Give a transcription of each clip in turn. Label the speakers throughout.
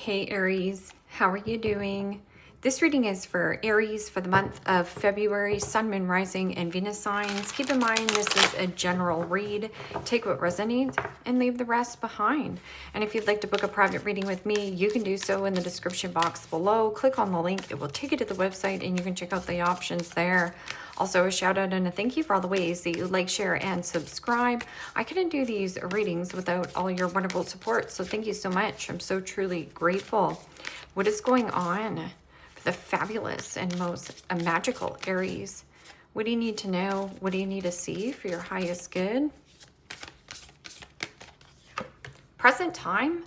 Speaker 1: Hey Aries, how are you doing? This reading is for Aries for the month of February, Sun, Moon, Rising, and Venus signs. Keep in mind this is a general read. Take what resonates and leave the rest behind. And if you'd like to book a private reading with me, you can do so in the description box below. Click on the link. It will take you to the website and you can check out the options there. Also, a shout out and a thank you for all the ways that you like, share, and subscribe. I couldn't do these readings without all your wonderful support, so thank you so much. I'm so truly grateful. What is going on for the fabulous and most magical Aries? What do you need to know? What do you need to see for your highest good? Present time,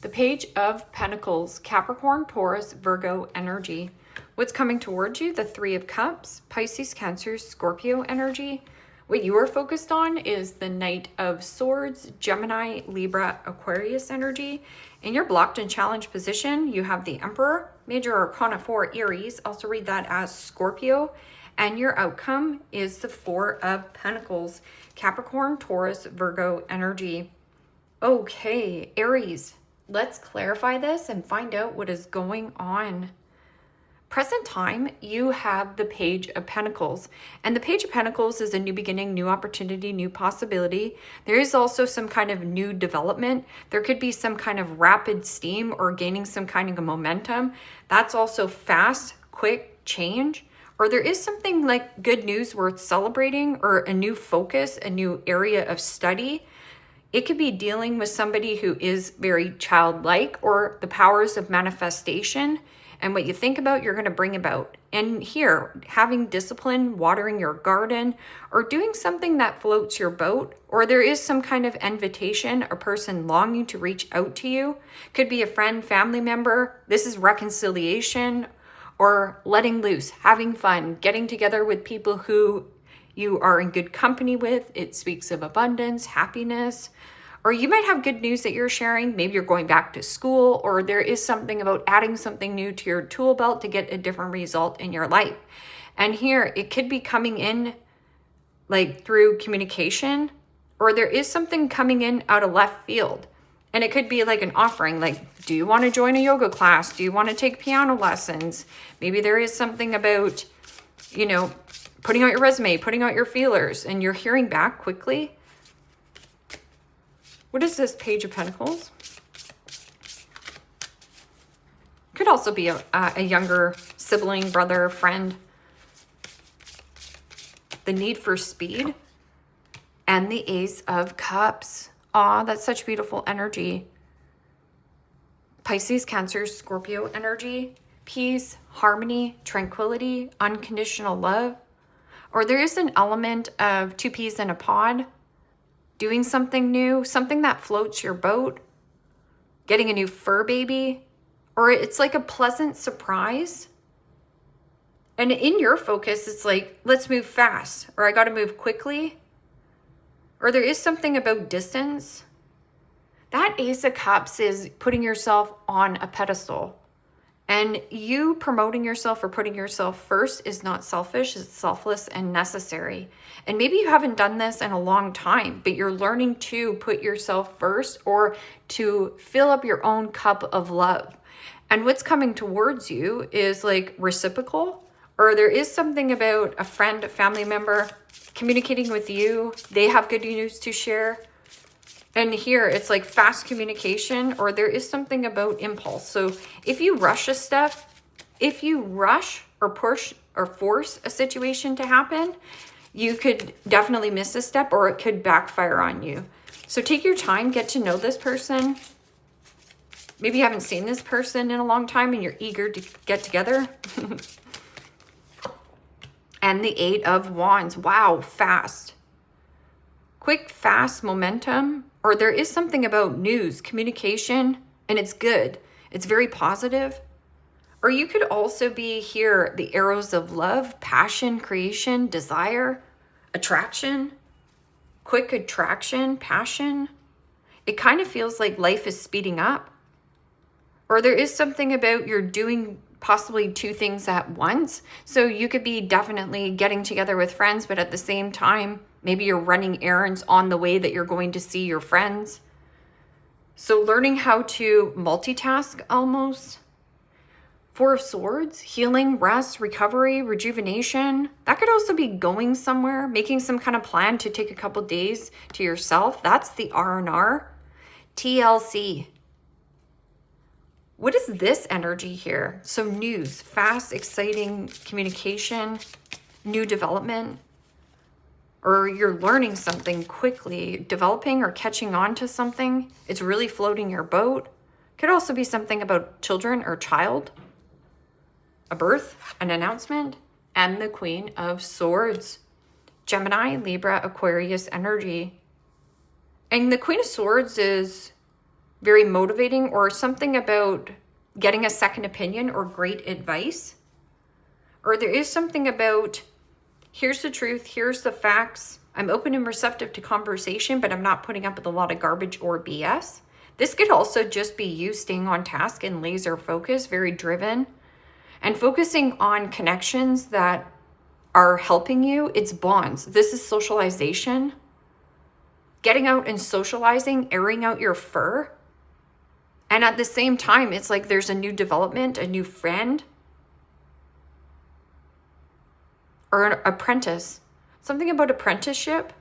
Speaker 1: the Page of Pentacles, Capricorn, Taurus, Virgo energy. What's coming towards you? The Three of Cups, Pisces, Cancer, Scorpio energy. What you are focused on is the Knight of Swords, Gemini, Libra, Aquarius energy. In your blocked and challenged position, you have the Emperor, Major Arcana 4, Aries. Also read that as Scorpio. And your outcome is the Four of Pentacles, Capricorn, Taurus, Virgo energy. Okay, Aries, let's clarify this and find out what is going on. Present time, you have the Page of Pentacles, and the Page of Pentacles is a new beginning, new opportunity, new possibility. There is also some kind of new development. There could be some kind of rapid steam or gaining some kind of momentum. That's also fast, quick change. Or there is something like good news worth celebrating, or a new focus, a new area of study. It could be dealing with somebody who is very childlike, or the powers of manifestation. And what you think about, you're going to bring about. And here, having discipline, watering your garden, or doing something that floats your boat, or there is some kind of invitation, a person longing to reach out to you. Could be a friend, family member. This is reconciliation, or letting loose, having fun, getting together with people who you are in good company with. It speaks of abundance, happiness. Or you might have good news that you're sharing. Maybe you're going back to school, or there is something about adding something new to your tool belt to get a different result in your life. And here, it could be coming in like through communication, or there is something coming in out of left field. And it could be like an offering, like, do you want to join a yoga class? Do you want to take piano lessons? Maybe there is something about, you know, putting out your resume, putting out your feelers, and you're hearing back quickly. What is this Page of Pentacles? Could also be a younger sibling, brother, friend. The need for speed. And the Ace of Cups. Aw, that's such beautiful energy. Pisces, Cancer, Scorpio energy. Peace, harmony, tranquility, unconditional love. Or there is an element of two peas in a pod. Doing something new, something that floats your boat, getting a new fur baby, or it's like a pleasant surprise. And in your focus, it's like, let's move fast, or I got to move quickly, or there is something about distance. That Ace of Cups is putting yourself on a pedestal. And you promoting yourself or putting yourself first is not selfish, it's selfless and necessary. And maybe you haven't done this in a long time, but you're learning to put yourself first, or to fill up your own cup of love. And what's coming towards you is like reciprocal, or there is something about a friend, a family member communicating with you. They have good news to share. And here it's like fast communication, or there is something about impulse. So if you rush a step, if you rush or push or force a situation to happen, you could definitely miss a step, or it could backfire on you. So take your time, get to know this person. Maybe you haven't seen this person in a long time and you're eager to get together. And the Eight of Wands. Wow, fast. Quick, fast momentum. Or there is something about news, communication, and it's good. It's very positive. Or you could also be here, the arrows of love, passion, creation, desire, attraction, quick attraction, passion. It kind of feels like life is speeding up. Or there is something about you're doing possibly two things at once. So you could be definitely getting together with friends, but at the same time, maybe you're running errands on the way that you're going to see your friends. So learning how to multitask almost. Four of Swords, healing, rest, recovery, rejuvenation. That could also be going somewhere, making some kind of plan to take a couple days to yourself. That's the R&R. TLC. What is this energy here? So news, fast, exciting communication, new development, or you're learning something quickly, developing or catching on to something. It's really floating your boat. Could also be something about children or child. A birth, an announcement, and the Queen of Swords. Gemini, Libra, Aquarius energy. And the Queen of Swords is very motivating, or something about getting a second opinion or great advice. Or there is something about, here's the truth, here's the facts. I'm open and receptive to conversation, but I'm not putting up with a lot of garbage or BS. This could also just be you staying on task and laser focus, very driven. And focusing on connections that are helping you. It's bonds. This is socialization. Getting out and socializing, airing out your fur. And at the same time, it's like there's a new development, a new friend. Or an apprentice. Something about apprenticeship.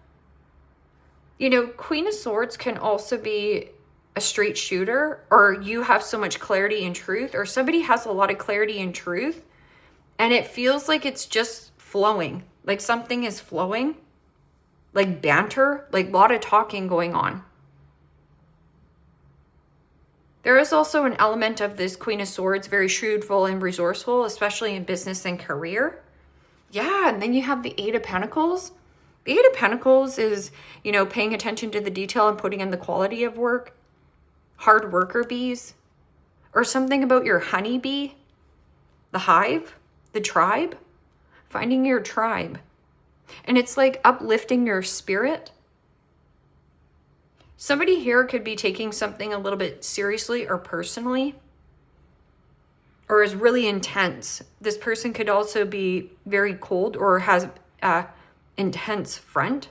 Speaker 1: You know, Queen of Swords can also be a straight shooter, or you have so much clarity and truth, or somebody has a lot of clarity and truth, and it feels like it's just flowing, like something is flowing, like banter, like a lot of talking going on. There is also an element of this Queen of Swords, very shrewdful and resourceful, especially in business and career. Yeah, and then you have the Eight of Pentacles. The Eight of Pentacles is, you know, paying attention to the detail and putting in the quality of work. Hard worker bees, or something about your honeybee, the hive, the tribe, finding your tribe. And it's like uplifting your spirit. Somebody here could be taking something a little bit seriously or personally, or is really intense. This person could also be very cold or has an intense front.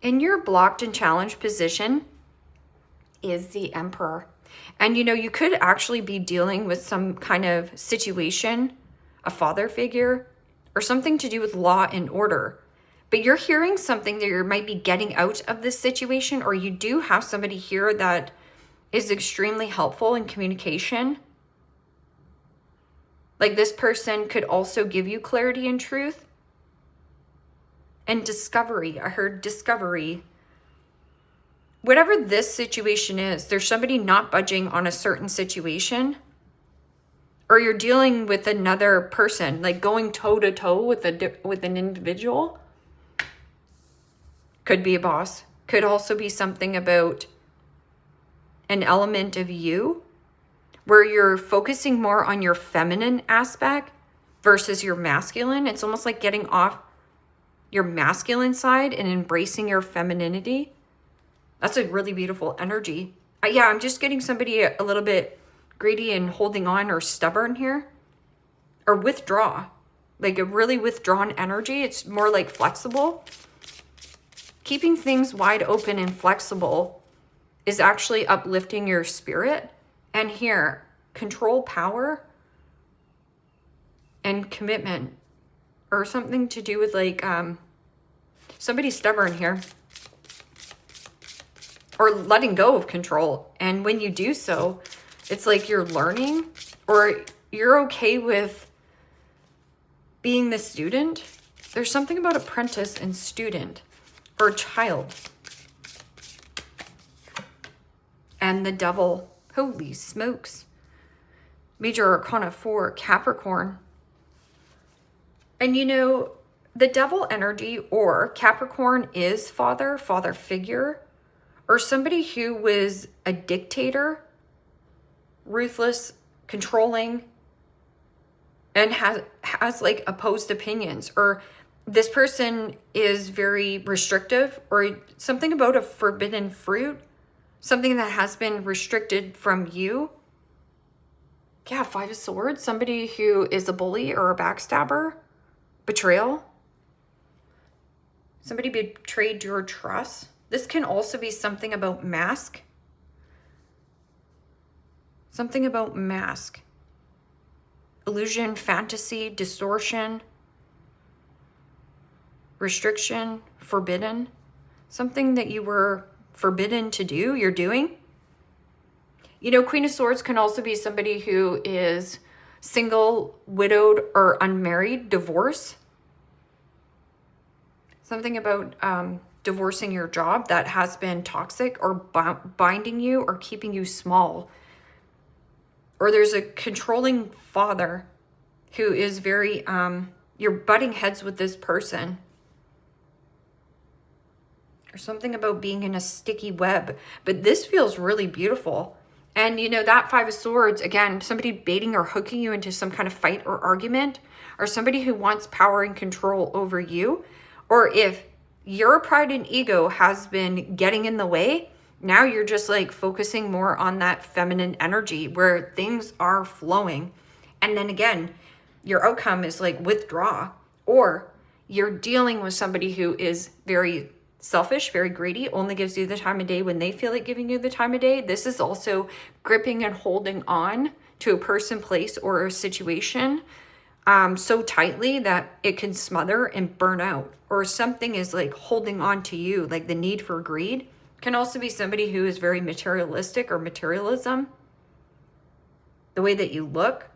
Speaker 1: In your blocked and challenged position is the Emperor. And you know, you could actually be dealing with some kind of situation, a father figure, or something to do with law and order. But you're hearing something that you might be getting out of this situation, or you do have somebody here that is extremely helpful in communication. Like this person could also give you clarity and truth. And discovery. I heard discovery. Whatever this situation is, there's somebody not budging on a certain situation. Or you're dealing with another person, like going toe to toe with an individual. Could be a boss. Could also be something about an element of you where you're focusing more on your feminine aspect versus your masculine. It's almost like getting off your masculine side and embracing your femininity. That's a really beautiful energy. Yeah, I'm just getting somebody a little bit greedy and holding on or stubborn here. Or withdraw. Like a really withdrawn energy. It's more like flexible. Keeping things wide open and flexible is actually uplifting your spirit. And here, control, power, and commitment. Or something to do with like somebody stubborn here. Or letting go of control. And when you do so, it's like you're learning, or you're okay with being the student. There's something about apprentice and student, or child. And the Devil. Holy smokes. Major Arcana 4, Capricorn. And you know, the Devil energy or Capricorn is father figure, or somebody who was a dictator, ruthless, controlling, and has like opposed opinions, or this person is very restrictive, or something about a forbidden fruit, something that has been restricted from you. Yeah, Five of Swords, somebody who is a bully or a backstabber. Betrayal. Somebody betrayed your trust. This can also be something about mask. Something about mask. Illusion, fantasy, distortion, restriction, forbidden. Something that you were forbidden to do, you're doing. You know, Queen of Swords can also be somebody who is single, widowed, or unmarried, divorce. Something about divorcing your job that has been toxic or binding you or keeping you small. Or there's a controlling father who is very, you're butting heads with this person. Or something about being in a sticky web. But this feels really beautiful. And you know, that Five of Swords, again, somebody baiting or hooking you into some kind of fight or argument, or somebody who wants power and control over you. Or if your pride and ego has been getting in the way, now you're just like focusing more on that feminine energy where things are flowing. And then again, your outcome is like withdraw, or you're dealing with somebody who is very selfish, very greedy, only gives you the time of day when they feel like giving you the time of day. This is also gripping and holding on to a person, place, or a situation so tightly that it can smother and burn out. Or something is like holding on to you, like the need for greed. Can also be somebody who is very materialistic or materialism. The way that you look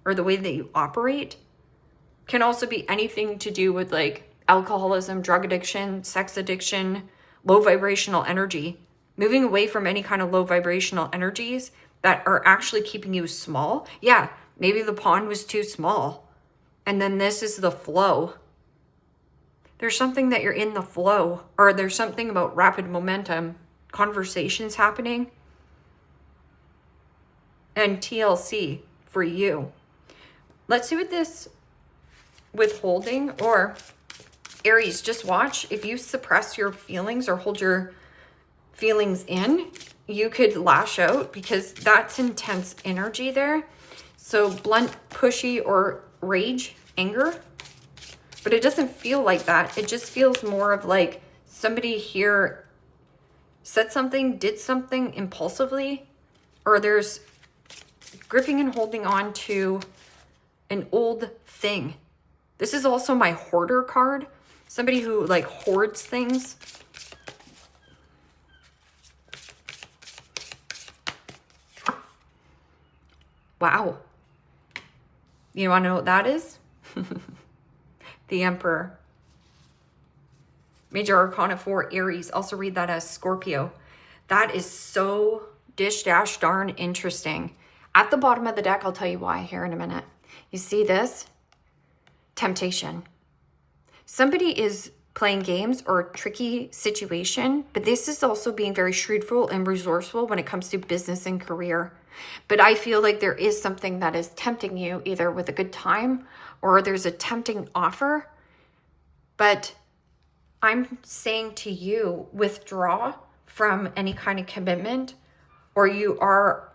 Speaker 1: or the way that you operate. Can also be anything to do with like alcoholism, drug addiction, sex addiction, low vibrational energy. Moving away from any kind of low vibrational energies that are actually keeping you small. Yeah, maybe the pond was too small. And then this is the flow. There's something that you're in the flow, or there's something about rapid momentum, conversations happening. And TLC for you. Let's see what this withholding, or Aries, just watch. If you suppress your feelings or hold your feelings in, you could lash out because that's intense energy there. So blunt, pushy, or rage, anger. But it doesn't feel like that. It just feels more of like somebody here said something, did something impulsively, or there's gripping and holding on to an old thing. This is also my hoarder card. Somebody who like hoards things. Wow. You want to know what that is? The Emperor. Major Arcana 4, Aries. Also read that as Scorpio. That is so dish dash darn interesting. At the bottom of the deck, I'll tell you why here in a minute. You see this? Temptation. Somebody is playing games or a tricky situation, but this is also being very shrewdful and resourceful when it comes to business and career. But I feel like there is something that is tempting you either with a good time or there's a tempting offer. But I'm saying to you, withdraw from any kind of commitment, or you are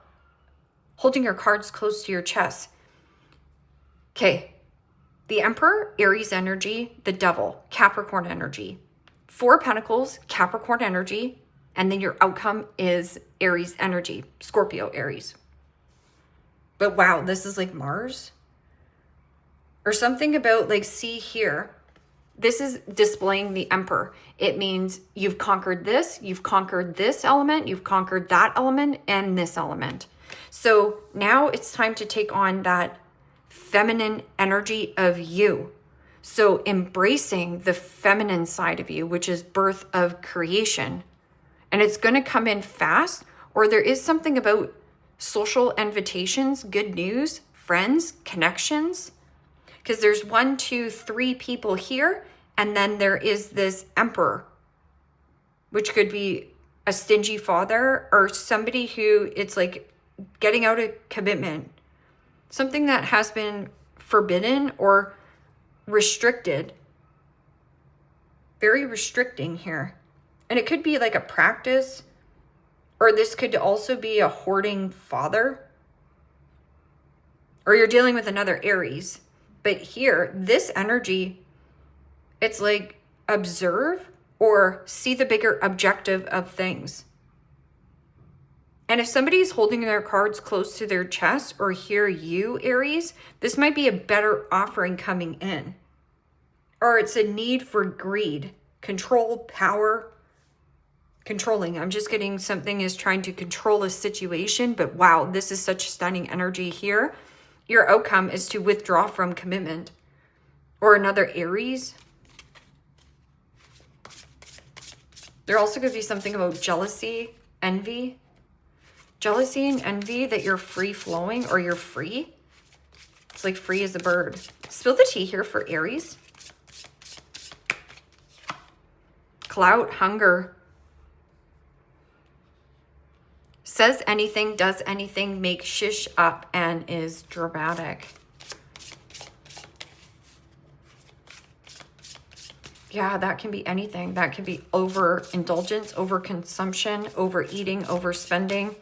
Speaker 1: holding your cards close to your chest. Okay, the Emperor, Aries energy, the Devil, Capricorn energy. 4 Pentacles, Capricorn energy, and then your outcome is Aries energy, Scorpio, Aries. But wow, this is like Mars. Or something about like, see here, this is displaying the Emperor. It means you've conquered this element, you've conquered that element, and this element. So now it's time to take on that feminine energy of you. So embracing the feminine side of you, which is birth of creation. And it's going to come in fast, or there is something about social invitations, good news, friends, connections. Because there's 1, 2, 3 people here, and then there is this Emperor, which could be a stingy father or somebody who it's like getting out of commitment. Something that has been forbidden or restricted. Very restricting here. And it could be like a practice, or this could also be a hoarding father. Or you're dealing with another Aries. But here, this energy, it's like observe, or see the bigger objective of things. And if somebody's holding their cards close to their chest, or hear you, Aries, this might be a better offering coming in. Or it's a need for greed, control, power, controlling. I'm just getting something is trying to control a situation, but wow, this is such stunning energy here. Your outcome is to withdraw from commitment. Or another Aries. There also could be something about jealousy, envy. Jealousy and envy that you're free flowing, or you're free. It's like free as a bird. Spill the tea here for Aries. Clout, hunger. Says anything, does anything, makes shish up, and is dramatic. Yeah, that can be anything. That can be overindulgence, overconsumption, overeating, overspending.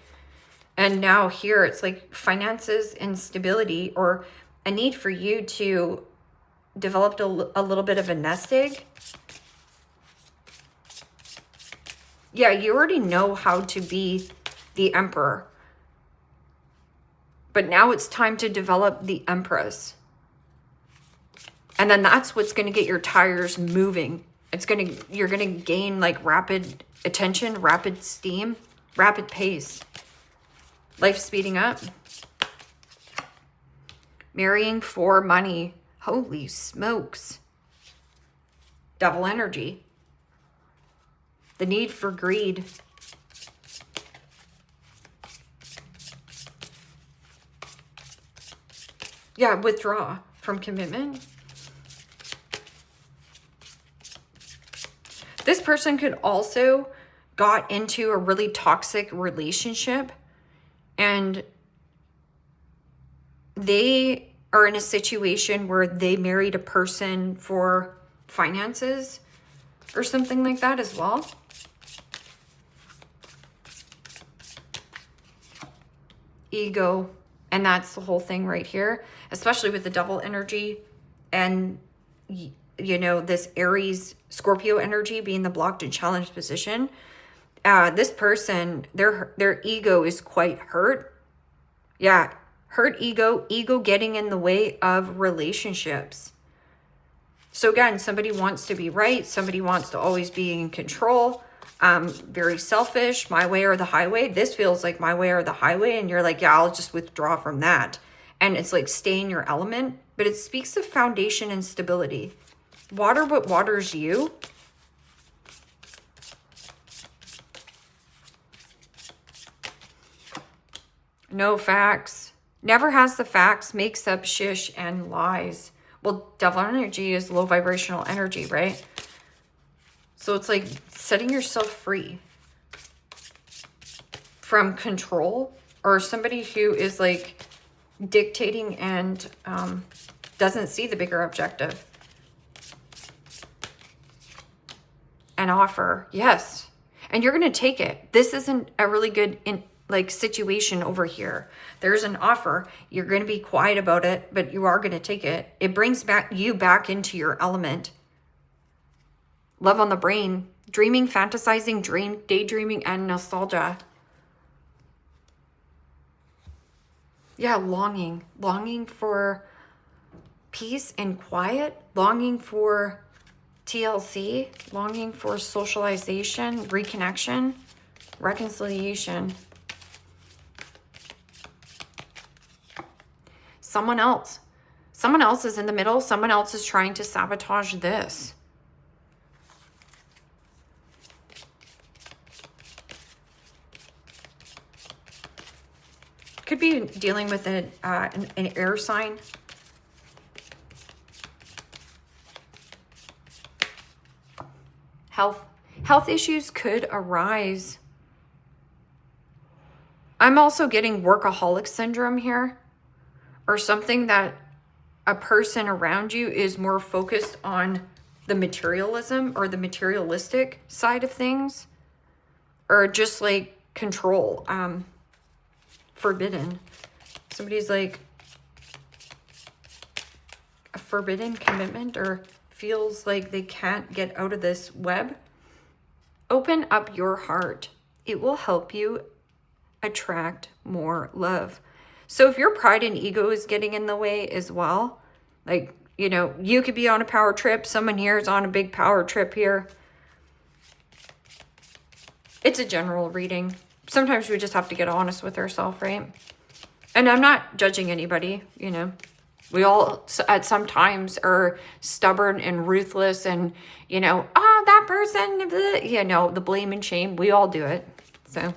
Speaker 1: And now here it's like finances, instability, or a need for you to develop a little bit of a nest egg. Yeah, you already know how to be the emperor. But now it's time to develop the empress. And then that's what's going to get your tires moving. You're going to gain like rapid attention, rapid steam, rapid pace. Life speeding up. Marrying for money. Holy smokes. Devil energy. The need for greed. Yeah, withdraw from commitment. This person could also got into a really toxic relationship, and they are in a situation where they married a person for finances or something like that as well. Ego. And that's the whole thing right here, especially with the devil energy and, you know, this Aries Scorpio energy being the blocked and challenged position. This person, their ego is quite hurt. Yeah, hurt ego getting in the way of relationships. So again, somebody wants to be right. Somebody wants to always be in control. Very selfish, my way or the highway. This feels like my way or the highway. And you're like, yeah, I'll just withdraw from that. And it's like stay in your element. But it speaks of foundation and stability. Water what waters you. No facts. Never has the facts. Makes up shish and lies. Well, devil energy is low vibrational energy, right? So it's like setting yourself free from control, or somebody who is like dictating and doesn't see the bigger objective. An offer, yes. And you're going to take it. This isn't a really good situation over here. There's an offer. You're going to be quiet about it, but you are going to take it. It brings you back into your element. Love on the brain, dreaming, fantasizing, daydreaming, and nostalgia. Yeah, longing for peace and quiet, longing for TLC, longing for socialization, reconnection, reconciliation. Someone else is in the middle. Someone else is trying to sabotage this. Could be dealing with an air sign. Health issues could arise. I'm also getting workaholic syndrome here, or something that a person around you is more focused on the materialism or the materialistic side of things, or just like control. Forbidden. Somebody's like a forbidden commitment, or feels like they can't get out of this web. Open up your heart. It will help you attract more love. So if your pride and ego is getting in the way as well, like, you know, you could be on a power trip. Someone here is on a big power trip here. It's a general reading. Sometimes we just have to get honest with ourselves, right? And I'm not judging anybody, you know. We all at some times are stubborn and ruthless and, you know, oh, that person, you know, the blame and shame. We all do it. So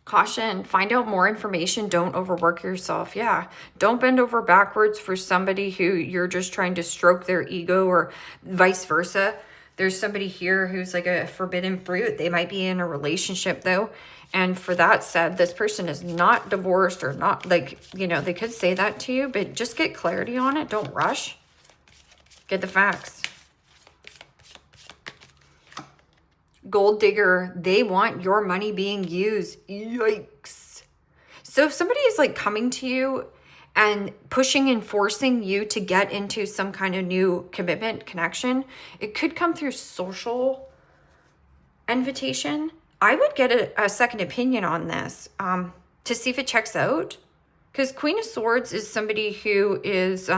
Speaker 1: caution, find out more information. Don't overwork yourself. Yeah. Don't bend over backwards for somebody who you're just trying to stroke their ego, or vice versa. There's somebody here who's like a forbidden fruit. They might be in a relationship though. And for that said, this person is not divorced or not, like, you know, they could say that to you, but just get clarity on it. Don't rush. Get the facts. Gold digger, they want your money being used. Yikes. So if somebody is like coming to you and pushing and forcing you to get into some kind of new commitment, connection, it could come through social invitation. I would get a second opinion on this to see if it checks out. Because Queen of Swords is somebody who is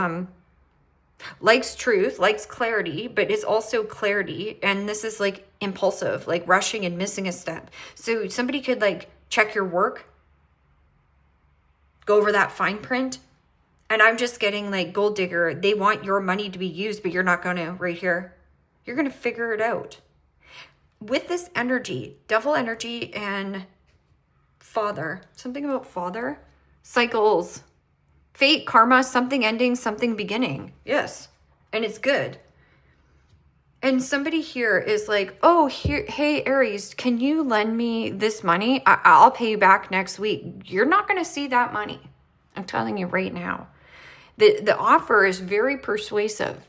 Speaker 1: likes truth, likes clarity, but is also clarity. And this is like impulsive, like rushing and missing a step. So somebody could like check your work, go over that fine print. And I'm just getting like gold digger. They want your money to be used, but you're not going to right here. You're going to figure it out. With this energy, devil energy and father, something about father, cycles, fate, karma, something ending, something beginning. Yes. And it's good. And somebody here is like, oh, here, hey, Aries, can you lend me this money? I'll pay you back next week. You're not going to see that money. I'm telling you right now. The offer is very persuasive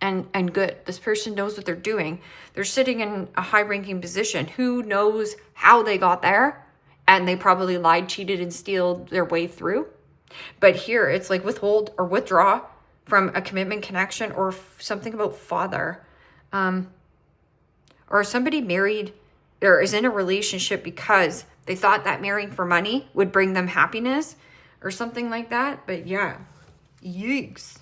Speaker 1: and good. This person knows what they're doing. They're sitting in a high-ranking position. Who knows how they got there? And they probably lied, cheated, and stealed their way through. But here, it's like withhold or withdraw from a commitment, connection, or something about father. Or somebody married or is in a relationship because they thought that marrying for money would bring them happiness or something like that. But yeah, yikes.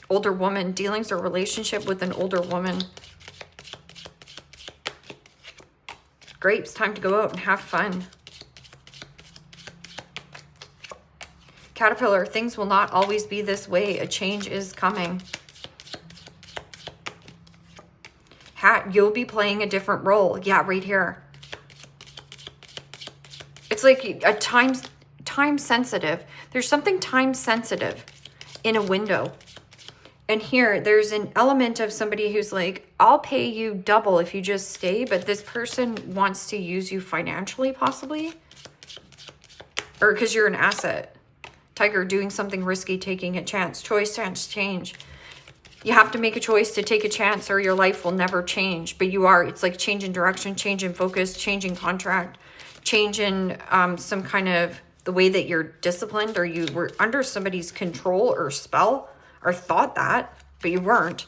Speaker 1: Older woman, dealings or relationship with an older woman. Grapes, time to go out and have fun. Caterpillar, things will not always be this way. A change is coming. Hat, you'll be playing a different role. Yeah, right here. It's like a time sensitive. There's something time sensitive in a window. And here, there's an element of somebody who's like, I'll pay you double if you just stay, but this person wants to use you financially, possibly. Or because you're an asset. Tiger, doing something risky, taking a chance. Choice, chance, change. You have to make a choice to take a chance or your life will never change. But you are. It's like change in direction, change in focus, change in contract, change in some kind of the way that you're disciplined, or you were under somebody's control or spell, or thought that, but you weren't.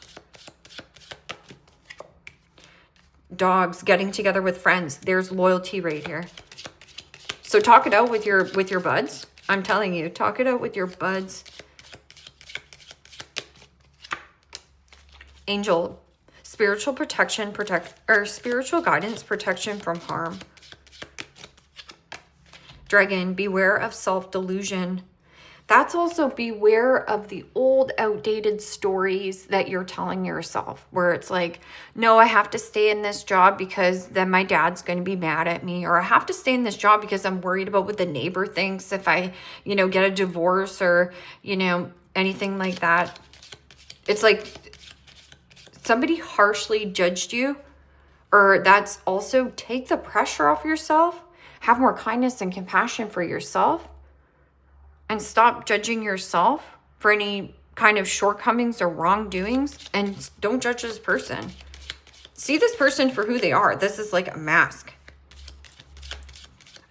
Speaker 1: Dogs, getting together with friends. There's loyalty right here. So talk it out with your buds. I'm telling you, talk it out with your buds. Angel, spiritual protection, spiritual guidance, protection from harm. Dragon, beware of self-delusion. That's also beware of the old, outdated stories that you're telling yourself, where it's like, no, I have to stay in this job because then my dad's going to be mad at me, or I have to stay in this job because I'm worried about what the neighbor thinks if I, get a divorce or, anything like that. It's like somebody harshly judged you, or that's also take the pressure off yourself, have more kindness and compassion for yourself. And stop judging yourself for any kind of shortcomings or wrongdoings. And don't judge this person. See this person for who they are. This is like a mask.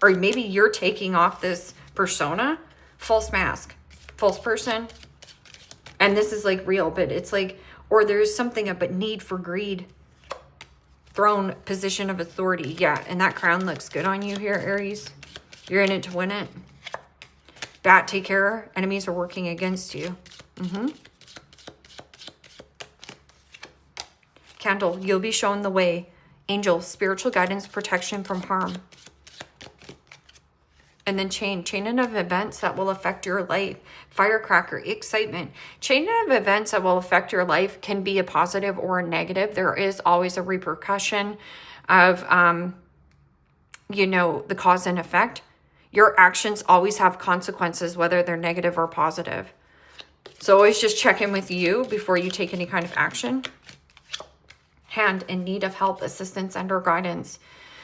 Speaker 1: Or maybe you're taking off this persona. False mask. false person. And this is like real, but it's like, or there's something about need for greed. Throne, position of authority. Yeah, and that crown looks good on you here, Aries. You're in it to win it. Bat, take care. Enemies are working against you. Candle, you'll be shown the way. Angel, spiritual guidance, protection from harm. And then chain of events that will affect your life. Firecracker, excitement. Chain of events that will affect your life can be a positive or a negative. There is always a repercussion of, you know, the cause and effect. Your actions always have consequences, whether they're negative or positive. So always just check in with you before you take any kind of action. Hand, in need of help, assistance, and or guidance.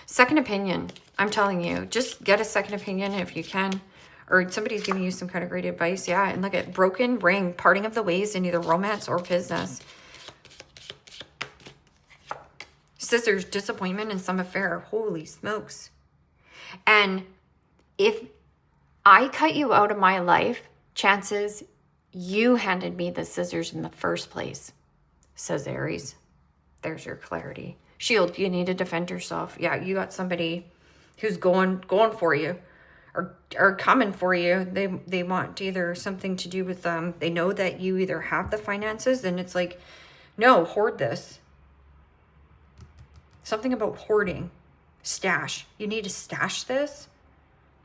Speaker 1: Second opinion. I'm telling you, just get a second opinion if you can. Or somebody's giving you some kind of great advice. Yeah, and look at broken ring, parting of the ways in either romance or business. Scissors, disappointment in some affair. Holy smokes. And if I cut you out of my life, chances you handed me the scissors in the first place, says Aries. There's your clarity. Shield, you need to defend yourself. Yeah, you got somebody who's going for you or coming for you. They want either something to do with they know that you either have the finances, and it's like, no, hoard this. Something about hoarding. Stash. You need to stash this.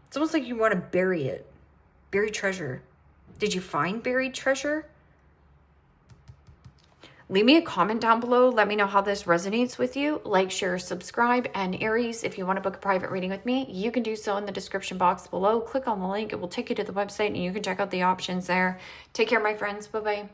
Speaker 1: It's almost like you want to bury it. Buried treasure. Did you find buried treasure? Leave me a comment down below. Let me know how this resonates with you. Like, share, subscribe. And Aries, if you want to book a private reading with me, you can do so in the description box below. Click on the link. It will take you to the website and you can check out the options there. Take care, my friends. Bye-bye.